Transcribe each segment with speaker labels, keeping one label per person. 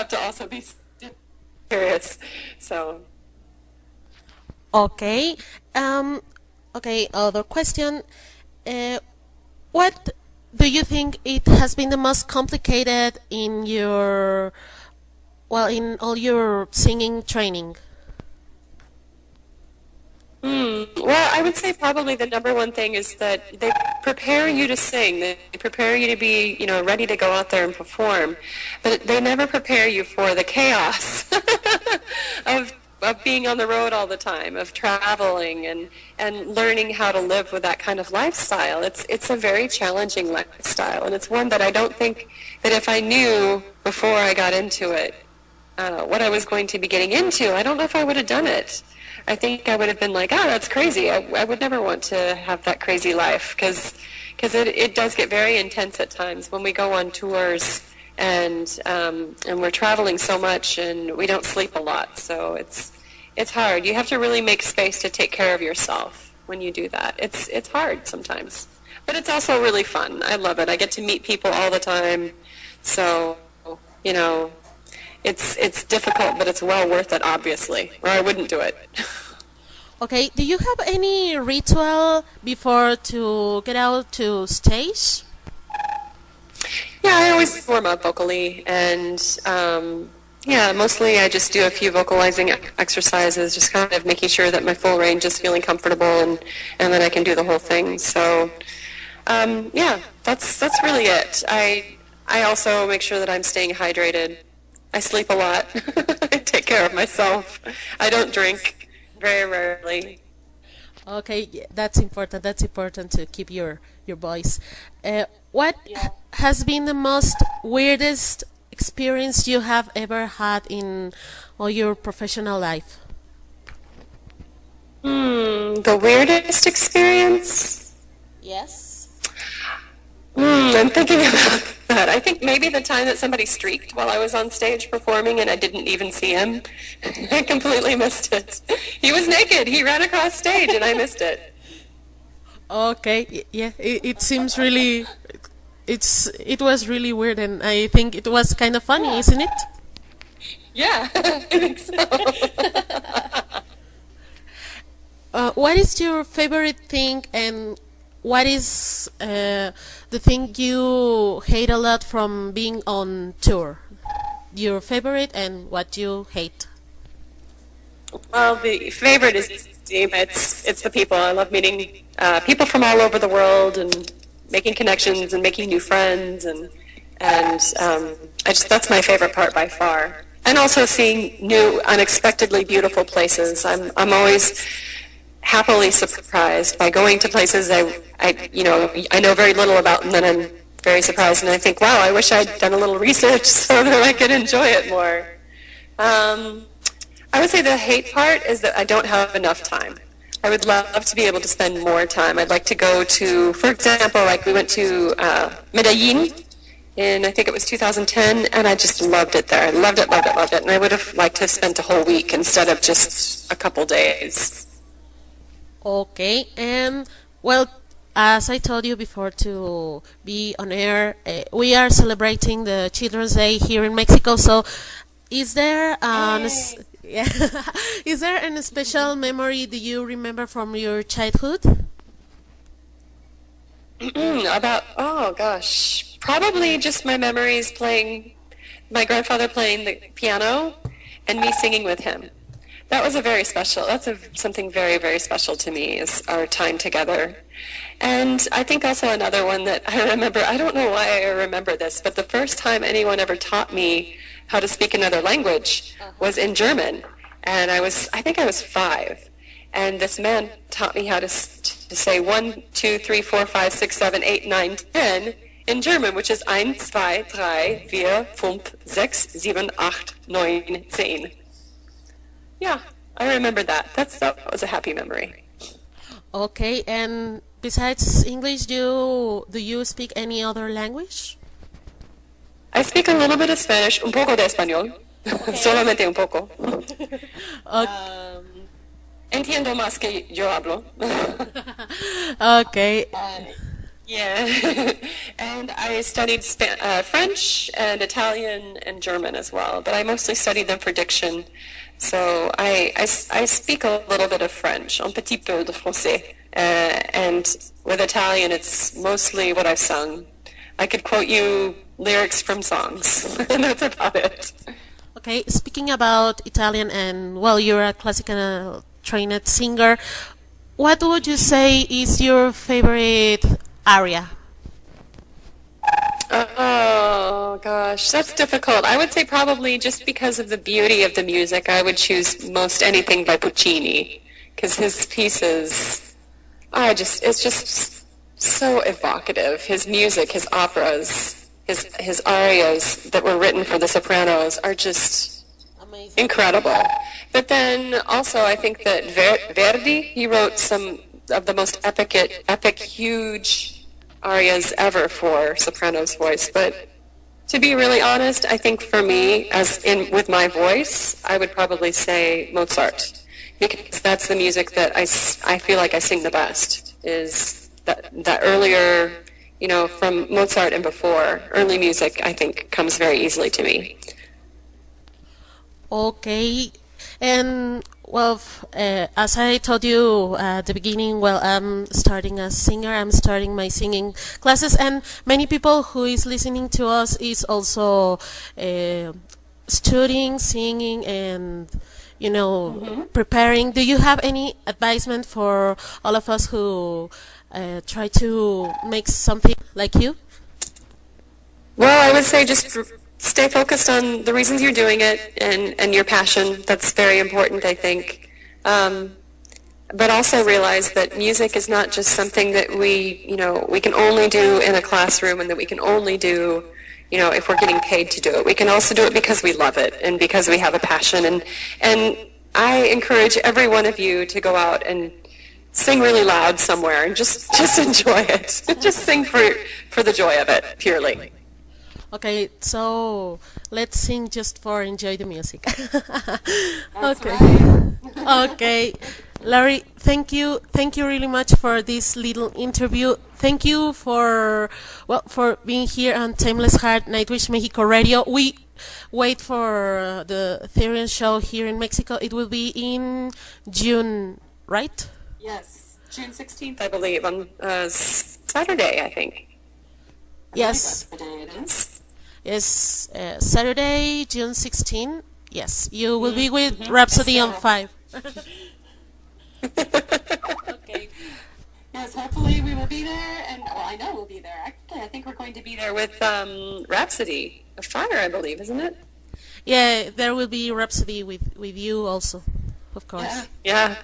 Speaker 1: have to also be serious. So.
Speaker 2: Okay. Okay. Other question. What do you think it has been the most complicated in your, well, in all your singing training?
Speaker 1: Well, I would say probably the number one thing is that they prepare you to sing. They prepare you to be, ready to go out there and perform. But they never prepare you for the chaos of being on the road all the time, of traveling and learning how to live with that kind of lifestyle. It's a very challenging lifestyle, and it's one that I don't think that if I knew before I got into it what I was going to be getting into, I don't know if I would have done it. I think I would have been like, oh, that's crazy. I would never want to have that crazy life because it does get very intense at times when we go on tours and we're traveling so much and we don't sleep a lot. So it's hard. You have to really make space to take care of yourself when you do that. It's hard sometimes, but it's also really fun. I love it. I get to meet people all the time. So, it's difficult, but it's well worth it, obviously, or I wouldn't do it.
Speaker 2: Okay, do you have any ritual before to get out to stage?
Speaker 1: Yeah, I always warm up vocally, and mostly I just do a few vocalizing exercises, just kind of making sure that my full range is feeling comfortable, and then I can do the whole thing. So, that's really it. I also make sure that I'm staying hydrated. I sleep a lot. I take care of myself. I don't drink very rarely.
Speaker 2: Okay, yeah, that's important. That's important to keep your voice. What has been the most weirdest experience you have ever had in all your professional life?
Speaker 1: The weirdest experience?
Speaker 2: Yes.
Speaker 1: I'm thinking about that. I think maybe the time that somebody streaked while I was on stage performing and I didn't even see him. I completely missed it. He was naked. He ran across stage and I missed it.
Speaker 2: Okay, yeah, it seems really, it was really weird, and I think it was kind of funny, isn't it?
Speaker 1: Yeah, I think so.
Speaker 2: What is your favorite thing, and what is the thing you hate a lot from being on tour? Your favorite and what you hate?
Speaker 1: Well, the favorite is it's the people. I love meeting people from all over the world and making connections and making new friends, and that's my favorite part by far. And also seeing new, unexpectedly beautiful places. I'm always happily surprised by going to places I know very little about, and then I'm very surprised, and I think, wow, I wish I'd done a little research so that I could enjoy it more. I would say the hate part is that I don't have enough time. I would love to be able to spend more time. I'd like to go to, for example, like we went to Medellin in, I think it was 2010, and I just loved it there. I loved it, loved it, loved it, and I would have liked to have spent a whole week instead of just a couple days.
Speaker 2: Okay, and well, as I told you before to be on air, we are celebrating the Children's Day here in Mexico. So, is there yeah, is there an special memory do you remember from your childhood?
Speaker 1: Oh gosh, probably just my memories playing, my grandfather playing the piano and me singing with him. That was something very, very special to me, is our time together. And I think also another one that I remember, I don't know why I remember this, but the first time anyone ever taught me how to speak another language was in German. And I think I was 5. And this man taught me how to say 1, 2, 3, 4, 5, 6, 7, 8, 9, 10 in German, which is 1, 2, 3, 4, 5, 6, 7, 8, 9, 10. Yeah, I remember that. That was a happy memory.
Speaker 2: Okay, and besides English, do you speak any other language?
Speaker 1: I speak a little bit of Spanish, un poco de español, solamente un poco. Entiendo más que yo hablo.
Speaker 2: Okay.
Speaker 1: Yeah, and I studied French and Italian and German as well, but I mostly studied them for diction. So I speak a little bit of French, un petit peu de français, and with Italian it's mostly what I've sung. I could quote you lyrics from songs, and that's about it.
Speaker 2: Okay, speaking about Italian and well, you're a classical trained singer. What would you say is your favorite aria?
Speaker 1: Oh gosh, that's difficult. I would say probably just because of the beauty of the music, I would choose most anything by Puccini, because his pieces are it's just so evocative. His music, his operas, his arias that were written for the sopranos are just
Speaker 2: Amazing.
Speaker 1: incredible. But then also I think that Verdi, he wrote some of the most epic, huge arias ever for soprano's voice. But to be really honest, I think for me, as in with my voice, I would probably say Mozart, because that's the music that I feel like I sing the best, is that earlier, from Mozart and before, early music, I think, comes very easily to me.
Speaker 2: Okay, and well, as I told you at the beginning, well, I'm starting as singer. I'm starting my singing classes, and many people who is listening to us is also studying singing and preparing. Do you have any advisement for all of us who try to make something like you?
Speaker 1: Well, I would say just stay focused on the reasons you're doing it and your passion. That's very important, I think. But also realize that music is not just something that we can only do in a classroom and that we can only do, if we're getting paid to do it. We can also do it because we love it and because we have a passion. And I encourage every one of you to go out and sing really loud somewhere and just enjoy it. Just sing for the joy of it, purely.
Speaker 2: Okay, so let's sing just for enjoy the music. Okay.
Speaker 1: Right.
Speaker 2: Okay. Larry, thank you really much for this little interview. Thank you for being here on Tameless Heart, Nightwish México Radio. We wait for the Therion show here in Mexico. It will be in June, right?
Speaker 1: Yes, June 16th, I believe, on Saturday, I think.
Speaker 2: Yes.
Speaker 1: I believe that's the day it is.
Speaker 2: Yes, Saturday, June 16. Yes, you will be with Rhapsody on 5.
Speaker 1: Okay. Yes, hopefully we will be there, and I know we'll be there. Actually, I think we're going to be there with Rhapsody of Fire, I believe, isn't it?
Speaker 2: Yeah, there will be Rhapsody with you also, of course.
Speaker 1: Yeah.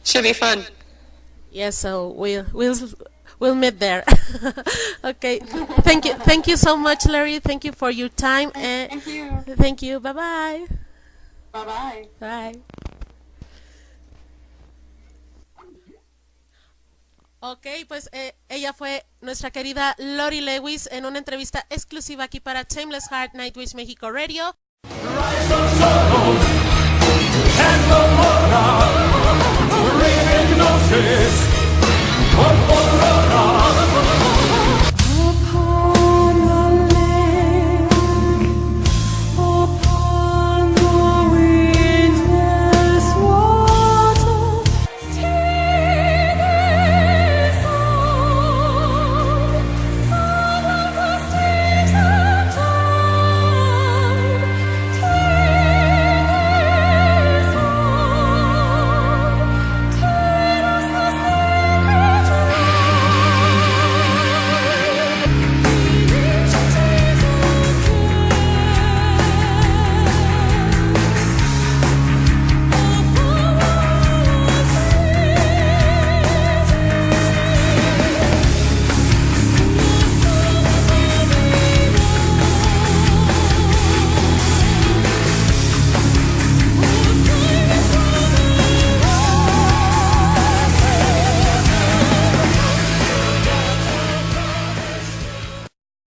Speaker 1: Should be fun.
Speaker 2: Yeah, so we'll meet there. Okay. Thank you so much, Larry. Thank you for your time.
Speaker 1: Thank you.
Speaker 2: Thank you. Bye-bye.
Speaker 1: Bye-bye.
Speaker 2: Bye. Ok, pues ella fue nuestra querida Lori Lewis en una entrevista exclusiva aquí para Tameless Heart, Nightwish México Radio.
Speaker 3: Rise of sorrow and the morning, ring gnosis.